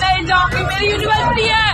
नहीं जाऊंगी, मेरी यूनिवर्सिटी है,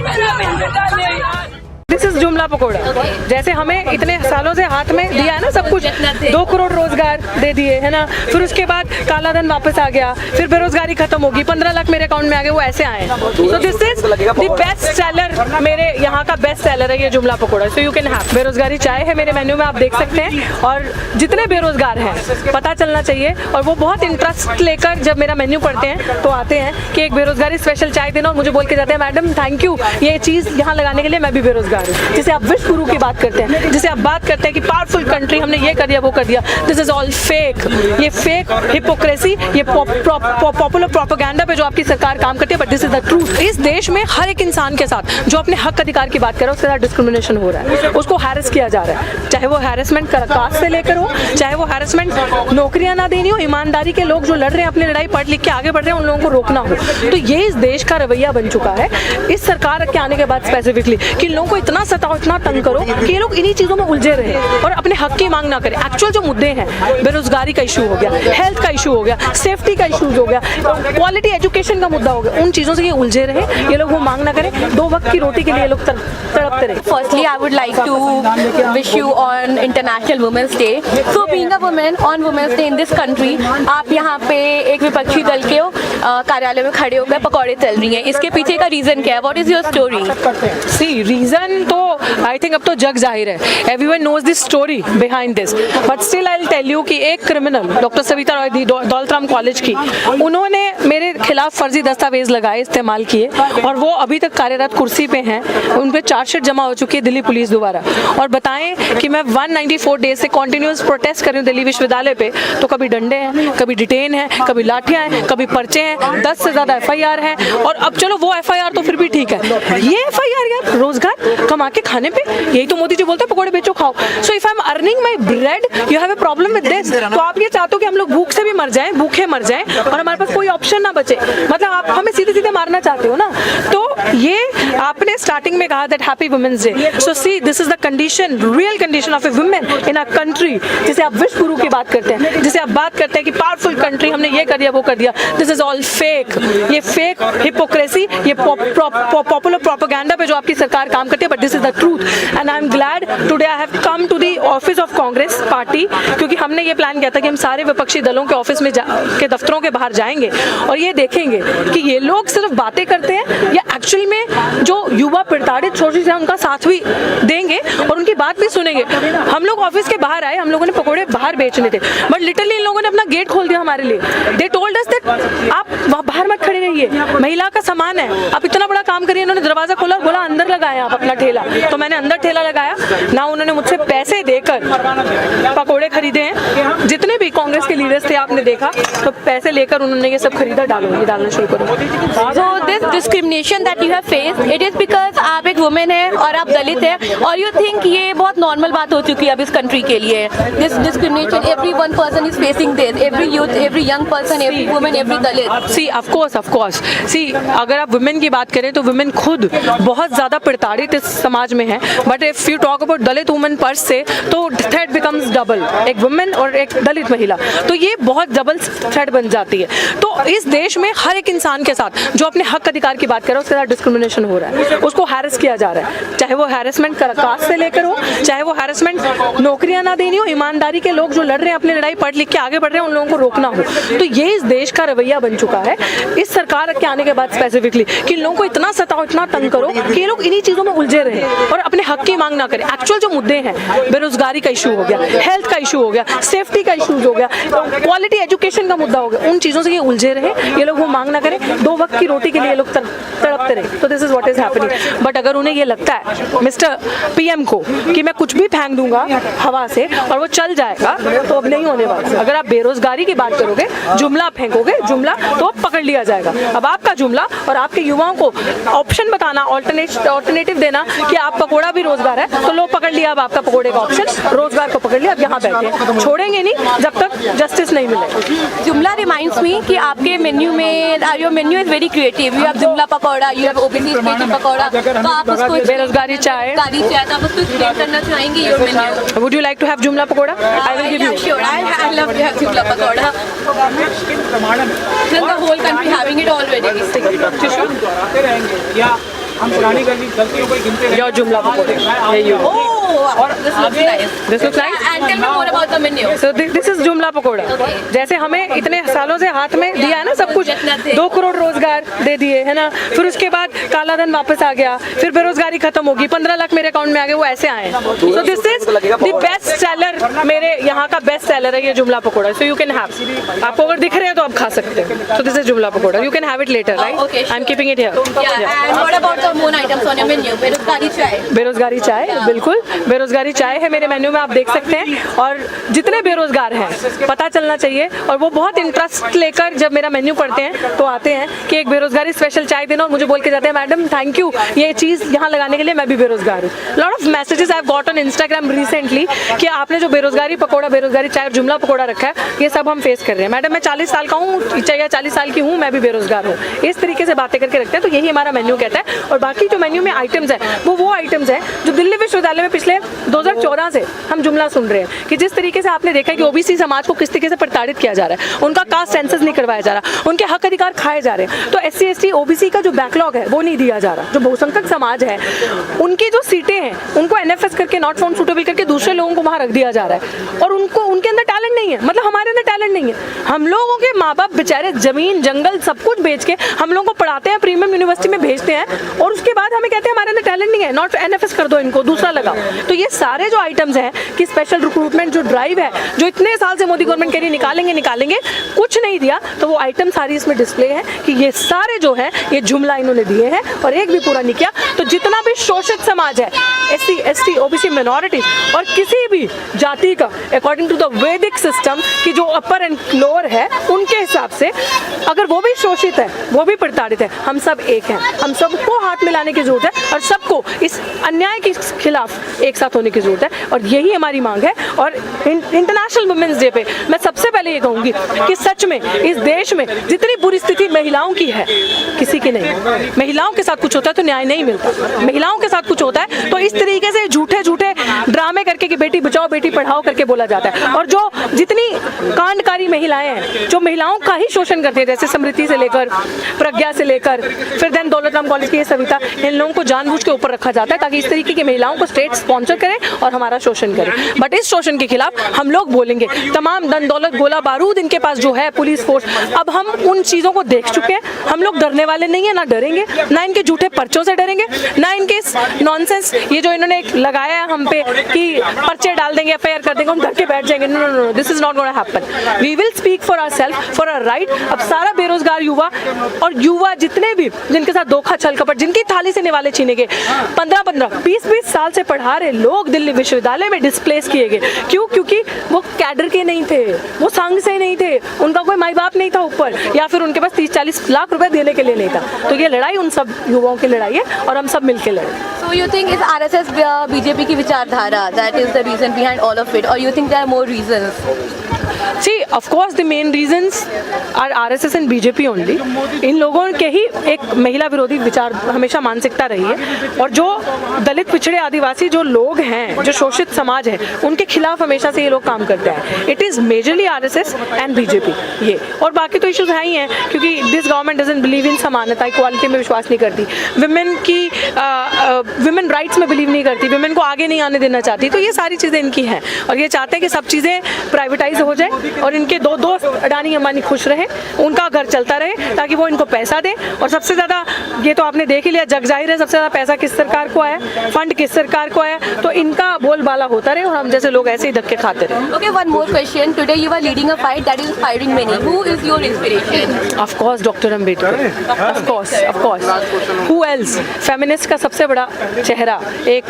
मेरा बेटा नहीं यार। दिस इज जुमला पकौड़ा। जैसे हमें इतने सालों से हाथ में दिया है ना सब कुछ, 2 करोड़ रोजगार दे दिए है ना, फिर उसके बाद काला धन वापस आ गया, फिर बेरोजगारी खत्म होगी, 15 लाख मेरे अकाउंट में आ गए, वो ऐसे आए। So this is the best seller, मेरे यहाँ का बेस्ट सेलर है ये जुमला pakora. So you can have. बेरोजगारी चाय है मेरे मेन्यू में, आप देख सकते हैं। और जितने बेरोजगार हैं पता चलना चाहिए, और वो बहुत इंटरेस्ट लेकर जब मेरा मेन्यू पढ़ते हैं तो आते हैं कि एक बेरोजगारी स्पेशल चाय देना, और मुझे बोल के जाते हैं मैडम थैंक यू, ये चीज़ यहाँ लगाने के लिए मैं भी बेरोजगार हूँ। जैसे आप विश्व गुरु की बात करते हैं, जैसे आप बात करते हैं कि पावरफुल कंट्री, हमने ये कर दिया वो कर दिया, दिस इज ऑल फेक। ये फेक हिपोक्रेसी, ये पॉपुलर प्रोपेगेंडा पे जो आपकी सरकार काम करती है, but this is the truth. इस देश में हर एक इंसान के साथ जो अपने हक अधिकार की बात कर रहा है उसके साथ डिस्क्रिमिनेशन हो रहा है, उसको हैरेस किया जा रहा है, चाहे वो हैरेसमेंट कास्ट से लेकर हो, चाहे वो हैरेसमेंट नौकरियां ना देनी हो, ईमानदारी के लोग जो लड़ रहे हैं अपनी लड़ाई पढ़ लिख के आगे बढ़ रहे हैं उन लोगों को रोकना हो। तो ये इस देश का रवैया बन चुका है इस सरकार के आने के बाद स्पेसिफिकली, कि लोगों को इतना सताओ, इतना तंग करो कि ये लोग इन्हीं चीजों में उलझे रहे और अपने हक की मांग ना करें। एक्चुअल जो मुद्दे हैं, बेरोजगारी का इशू हो गया, हेल्थ का इशू हो गया, सेफ्टी का इशू हो गया, क्वालिटी एजुकेशन का मुद्दा हो गया, उन चीजों से ये उलझे रहे, ये लोग वो मांग ना करें, 2 वक्त की रोटी के लिए लोग तड़पते रहे। Firstly, I would like to wish you on International Women's Day. So, being a woman on Women's Day in this country, आप यहाँ पे एक विपक्षी दल के कार्यालय में खड़े होकर पकौड़े तल रही हैं। इसके पीछे का रीजन क्या है? What is your story? See reason तो आई थिंक अब तो जग जाहिर है, everyone knows this story behind this, but still I will tell you कि एक criminal doctor Savita Roy Daulat Ram college की, उन्होंने मेरे खिलाफ फर्जी दस्तावेज लगाए, इस्तेमाल किए, और वो अभी तक कार्यरत कुर्सी पे हैं। उन पे चार्जशीट जमा हो चुकी है दिल्ली पुलिस द्वारा, और बताएं कि मैं 194 डेज से कॉन्टिन्यूस प्रोटेस्ट कर रही हूँ दिल्ली विश्वविद्यालय पे, तो कभी डंडे हैं, कभी डिटेन है, कभी लाठियां हैं, कभी पर्चे हैं, 10 से ज़्यादा FIR हैं। और अब चलो वो FIR तो फिर भी ठीक है, ये FIR यार रोजगार कमा के खाने पे, यही तो मोदी जी बोलते हैं पकोड़े बेचो खाओ। So if I am earning my bread you have a problem with this. तो आप ये चाहते हो कि हम लोग भूख से भी मर जाएं, भूखे मर जाएं, और हमारे पास कोई ऑप्शन ना बचे, मतलब आप हमें सीधे सीधे मारना चाहते हो ना। तो ये आपने स्टार्टिंग में कहा that happy women's day, so see this is the condition, real condition of a women in a country. जैसे आप विश्व गुरु की बात करते हैं, जैसे आप बात करते हैं कि पावरफुल कंट्री, हमने ये कर दिया वो कर दिया, दिस इज ऑल फेक। ये फेक हिपोक्रेसी, ये पॉपुलर प्रोपेगेंडा पे जो आपकी सरकार काम करती है, but this is the truth. And I am glad today I have come to the office of Congress party, क्योंकि हमने ये प्लान किया था कि हम सारे विपक्षी दलों के ऑफिस में के दफ्तरों के बाहर जाएंगे और ये देखेंगे कि ये लोग सिर्फ बातें करते हैं या एक्चुअली में जो युवा प्रताड़ित शोषित हैं उनका साथ भी देंगे और उनकी बात भी सुनेंगे। हम लोग ऑफिस के बाहर आए, हम लोगों ने पकोड़े बाहर बेचने थे, बट लिटरली इन लोगों ने अपना गेट खोल दिया हमारे लिए। दे टोल्ड अस दैट आप वहाँ बाहर मत खड़े रहिए, महिला का सामान है, आप इतना बड़ा काम करिए। इन्होंने दरवाजा खोला, बोला अंदर लगाया आप अपना ठेला, तो मैंने अंदर ठेला लगाया ना। उन्होंने मुझसे पैसे देकर पकोड़े खरीदे हैं, जितने भी कांग्रेस के लीडर्स थे आपने देखा, तो पैसे लेकर उन्होंने ये सब खरीदा, डालना शुरू करो। So this discrimination that you have faced, it is because आप एक वुमेन है और आप दलित है, और you think ये बहुत नॉर्मल बात हो चुकी है अब इस कंट्री के लिए। This discrimination, every one person is facing this, every youth, every young person, every woman, every dalit. See, of course. See, अगर आप वुमेन की बात करें तो वुमेन खुद बहुत ज़्यादा प्रताड़ित इस समाज में है, but if you talk about Dalit women पर से, तो थ्रेट बिकम्स डबल, एक वुमेन और एक दलित महिला, तो ये बहुत डबल थ्रेट बन जाती है। तो इस देश में हर एक इंसान के साथ जो अपने हक अधिकार की बात कर रहा है उसके साथ डिस्क्रिमिनेशन हो रहा है, उसको हैरेस किया जा रहा है, चाहे वो हैरेसमेंट कास्ट से लेकर हो, चाहे वो हैरेसमेंट नौकरियां ना देनी हो, ईमानदारी के लोग जो लड़ रहे हैं अपनी लड़ाई पढ़ लिख के आगे बढ़ रहे हैं उन लोगों को रोकना हो। तो ये इस देश का रवैया बन चुका है इस सरकार के आने के बाद स्पेसिफिकली, कि लोगों को इतना सताओ, इतना तंग करो कि ये लोग इन्हीं चीजों में उलझे रहे और अपने हक की मांग ना करें। एक्चुअल जो मुद्दे हैं, बेरोजगारी का इशू हो गया, हेल्थ का इशू हो गया, सेफ्टी का इशू हो गया, क्वालिटी एजुकेशन का मुद्दा हो गया, उन चीजों से ये उलझे रहे, ये लोग वो मांग ना करें, 2 वक्त की रोटी के लिए लोग तड़पते रहे। तो this is what is happening. But अगर उन्हें ये लगता है मिस्टर PM को कि मैं कुछ भी फेंक दूंगा हवा से और वो चल जाएगा, तो अब नहीं होने वाला। अगर आप बेरोजगारी की बात करोगे, जुमला फेंकोगे, जुमला तो पकड़ लिया जाएगा। जुमला। अब आपका जुमला और आपके युवाओं को ऑप्शन बताना, ऑल्टरनेटिव देना कि आप पकोड़ा भी रोजगार है, तो लोग पकड़ लिया अब आपका पकोड़े का ऑप्शन, रोजगार को पकड़ लिया, अब यहाँ बैठे हैं, छोड़ेंगे नहीं जब तक जस्टिस नहीं मिले। जुमला रिमाइंड्स मी कि आपके मेन्यू में, your menu is very creative, you have jumla pakoda, you have OBC special pakoda, तो आप उसको बेरोजगारी चाय, तो आप उसको एक्सप्लेन करना चाहेंगे your menu? Would you like to have jumla pakoda? I will give you. Sure, I love to have जुमला pakora. Then the whole country having it already. हम पुरानी गलतियों को गिनते हैं। योर जुमला पकोड़े। Oh, this looks nice. This looks nice? And tell me more about the menu. So this is जुमला पकोड़ा। जैसे हमें इतने सालों से हाथ में दिया है ना सब कुछ, 2 करोड़ रोजगार दे दिए है ना, फिर उसके बाद काला धन वापस आ गया, फिर बेरोजगारी खत्म होगी, 15 लाख मेरे अकाउंट में आ गए, वो ऐसे आए। So this is the best seller, मेरे यहाँ का बेस्ट सेलर है ये जुमला pakora. So you can have, आपको अगर दिख रहे हैं तो आप खा सकते हैं। सो दिस इज जुमला pakora, you can have it later, right? I am keeping it here. Yeah, and what about the more items on your menu? बेरोजगारी चाय। बेरोजगारी चाय, बिल्कुल बेरोजगारी चाय है मेरे मेन्यू में, आप देख सकते हैं। और जितने बेरोजगार हैं पता चलना चाहिए, और वो बहुत इंटरेस्ट लेकर जब मेरा मेन्यू पढ़ते हैं तो आते हैं कि एक बेरोजगारी स्पेशल चाय देना, और मुझे बोल के जाते हैं मैडम थैंक यू ये चीज़ यहाँ लगाने के लिए, मैं भी बेरोजगार हूँ। Lot of messages I have got on Instagram recently कि आपने जो बेरोजगारी पकौड़ा, बेरोजगारी चाय और जुमला पकौड़ा रखा है, ये सब हम फेस कर रहे हैं। मैडम मैं 40 साल का हूँ या 40 साल की हूँ, मैं भी बेरोजगार हूँ। इस तरीके से बातें करके रखते हैं, तो यही हमारा मेन्यू कहता है। और बाकी जो मेन्यू में आइटम्स है वो आइटम्स हैं जो दिल्ली विश्वविद्यालय में पिछले 2014 से हम जुमला सुन रहे हैं कि जिस तरीके से आपने देखा कि ओबीसी समाज को किस तरीके से प्रताड़ित किया जा रहा है, उनका कास्ट सेंसस नहीं करवाया जा रहा, उनके हक अधिकार खाए जा रहे हैं। तो SC ST OBC का जो बैकलॉग है वो नहीं दिया जा रहा। जो बहुसंख्यक समाज है उनकी जो सीटें हैं उनको NFS करके, नॉट फाउंड सूटेबल करके दूसरे लोगों को वहाँ रख दिया जा रहा है, और उनको उनके अंदर टैलेंट नहीं है, मतलब हमारे अंदर टैलेंट नहीं है। हम लोगों के माँ बाप बेचारे जमीन जंगल सब कुछ बेच के हम लोगों को पढ़ाते हैं, प्रीमियम यूनिवर्सिटी में भेजते हैं, और उसके बाद हमें कहते हैं हमारे अंदर टैलेंट नहीं है, नॉट NFS कर दो इनको, दूसरा लगाओ। तो ये सारे जो आइटम्स हैं कि स्पेशल रिक्रूटमेंट जो ड्राइव है, जो इतने साल से मोदी गवर्नमेंट कह रही है निकालेंगे, कुछ नहीं दिया, तो वो आइटम सारी इसमें डिस्प्ले है कि ये सारे जो है ये जुमला इन्होंने दिए हैं, और एक भी पूरा नहीं किया। तो जितना भी शोषित समाज है, SC ST OBC मिनॉरिटीज और किसी भी जाति का, अकॉर्डिंग टू द वैदिक सिस्टम की जो अपर एंड लोअर है, उनके हिसाब से अगर वो भी शोषित है, वो भी प्रताड़ित है, हम सब एक हैं। हम सबको हाथ मिलाने की जरूरत है और सबको इस अन्याय के खिलाफ एक साथ होने की जरूरत है, और यही हमारी मांग है। और इंटरनेशनल वुमेन्स डे पे मैं सबसे पहले ये कहूँगी कि सच में इस देश में जितनी बुरी स्थिति महिलाओं की है, किसी की नहीं। महिलाओं के साथ कुछ होता है तो न्याय नहीं मिलता, महिलाओं के साथ कुछ होता है तो इस तरीके से झूठे झूठे ड्रामे करके कि बेटी बचाओ बेटी पढ़ाओ करके बोला जाता है। और जो जितनी कांडकारी महिलाएं हैं जो महिलाओं का ही शोषण करती है, जैसे स्मृति से लेकर प्रज्ञा से लेकर फिर देन दौलत राम कॉलेज की ये सविता, इन लोगों को जानबूझ के ऊपर रखा जाता है ताकि इस तरीके की महिलाओं को स्टेट स्पॉन्सर करे और हमारा शोषण करे। बट इस शोषण के खिलाफ हम लोग बोलेंगे। तमाम धन दौलत गोला बारूद इनके पास जो है, पुलिस फोर्स, अब हम उन चीज़ों को देख चुके हैं। हम लोग डरने वाले नहीं है, ना डरेंगे, ना इनके झूठे पर्चों से डरेंगे, ना इनके नॉनसेंस ये जो इन्होंने लगाया है हम पे कि पर्चे डाल देंगे, FIR कर देंगे, हम डर के बैठ जाएंगे। No no no, this is not gonna happen. We will speak for ourselves, for our right. अब सारा बेरोजगार युवा और युवा जितने भी जिनके साथ धोखा छल कपट, जिनकी थाली से निवाले छीने गए, 15-15 20-20 साल से पढ़ा रहे लोग दिल्ली विश्वविद्यालय में डिस्प्लेस किए गए। क्यों? क्योंकि वो कैडर के नहीं थे, वो संघ से नहीं थे, उनका कोई माई बाप नहीं था ऊपर, या फिर उनके पास 30-40 लाख रुपए देने के लिए नहीं था। तो ये लड़ाई उन सब युवाओं की लड़ाई है और हम सब मिलकर लड़े। So you think it's RSS BJP की विचारधारा that is the reason behind all of it, or you think there are more reasons? See, of course the main reasons are RSS and BJP only. इन लोगों के ही एक महिला विरोधी विचार हमेशा मानसिकता रही है, और जो दलित पिछड़े आदिवासी जो लोग हैं, जो शोषित समाज है, उनके खिलाफ हमेशा से ये लोग काम करते हैं। It is majorly RSS and BJP ये, और बाकी तो इश्यूज हैं ही हैं क्योंकि this government doesn't believe in समानता, इक्वालिटी में विश्वास नहीं करती, विमेन की विमेन राइट्स में बिलीव नहीं करती, विमेन को आगे नहीं आने देना चाहती। तो ये सारी चीज़ें इनकी हैं, और ये चाहते हैं कि सब चीज़ें प्राइवेटाइज हो जाए और इनके दो दोस्त अडानी अंबानी खुश रहे, उनका घर चलता रहे, ताकि वो इनको पैसा दे। और सबसे ज़्यादा ये तो आपने देख ही लिया, जग जाहिर है, सबसे ज़्यादा पैसा किस सरकार को आया, फंड किस सरकार को आया, है तो इनका बोलबाला होता रहे और हम जैसे लोग ऐसे ही धक्के खाते रहे. Okay, one more question. Today you are leading a fight that is inspiring many. Who is your inspiration? Of course, Dr. Ambedkar. Of course. Who else? Feminist का सबसे बड़ा चेहरा एक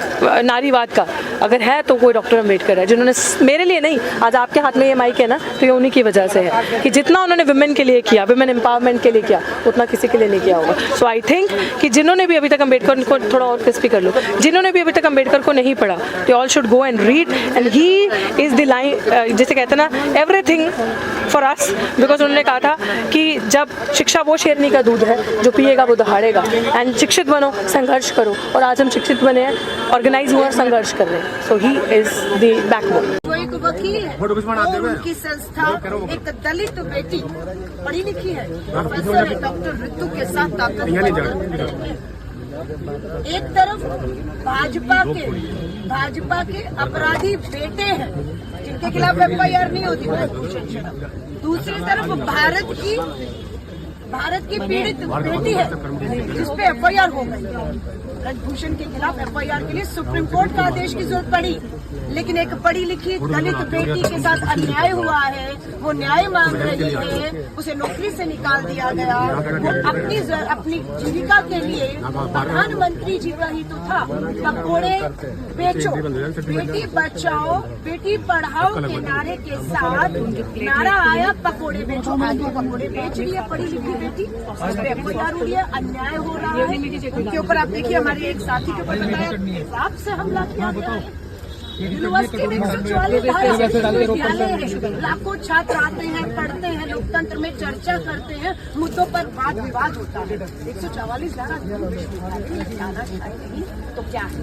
नारीवाद का अगर है तो कोई डॉक्टर अम्बेडकर है, जिन्होंने मेरे लिए नहीं, आज आपके हाथ में ये माइक है ना तो ये उन्हीं की वजह से है कि जितना उन्होंने विमेन के लिए किया, विमेन एम्पावरमेंट के लिए किया, उतना किसी के लिए नहीं किया होगा. सो आई थिंक कि जिन्होंने भी अभी तक अम्बेडकर को, थोड़ा और क्रिस्पी कर लो, जिन्होंने भी अभी तक अम्बेडकर को नहीं पढ़ा, they all should go and read and he is the line, जैसे कहते हैं ना, एवरीथिंग फॉर अस, बिकॉज उन्होंने कहा था कि जब शिक्षा वो शेरनी का दूध है जो पिएगा वो दहाड़ेगा. एंड शिक्षित बनो, संघर्ष करो, और आज हम शिक्षित बने हैं, ऑर्गेनाइज हुए और संघर्ष कर रहे हैं. सो ही इज द बैकबोन. जो एक वकील है, वो उनकी संस्था एक दलित बेटी पढ़ी लिखी है, प्रोफेसर है, डॉक्टर ऋतु के साथ ताकत. एक तरफ भाजपा के अपराधी बेटे हैं जिनके खिलाफ FIR नहीं होती, दूसरी तरफ भारत की पीड़ित बेटी है जिसपे FIR हो गई. ब्रजभूषण के खिलाफ FIR के लिए सुप्रीम कोर्ट का आदेश की जरूरत पड़ी, लेकिन एक पढ़ी लिखी दलित बेटी के साथ अन्याय हुआ है, वो न्याय मांग रही है, उसे नौकरी से निकाल दिया गया. वो अपनी जीविका के लिए प्रधानमंत्री जी का ही तो था, पकोड़े बेचो, बेटी बचाओ बेटी पढ़ाओ के नारे के साथ नारा आया पकोड़े बेचो. आगे पकोड़े बेच रही है पढ़ी लिखी बेटी, उस पर FIR हो रही है, अन्याय हो रहा है. उनके ऊपर आप देखिए, हमारे एक साथी के ऊपर बताया हिसाब से हमला किया गया है. यूनिवर्सिटी में 144 धारा विश्वविद्यालय है, लाखों छात्र आते हैं, पढ़ते हैं, लोकतंत्र में चर्चा करते हैं, मुद्दों पर वाद विवाद होता है. 144 धारा विश्वविद्यालय में जाना चाहिए नहीं तो क्या है.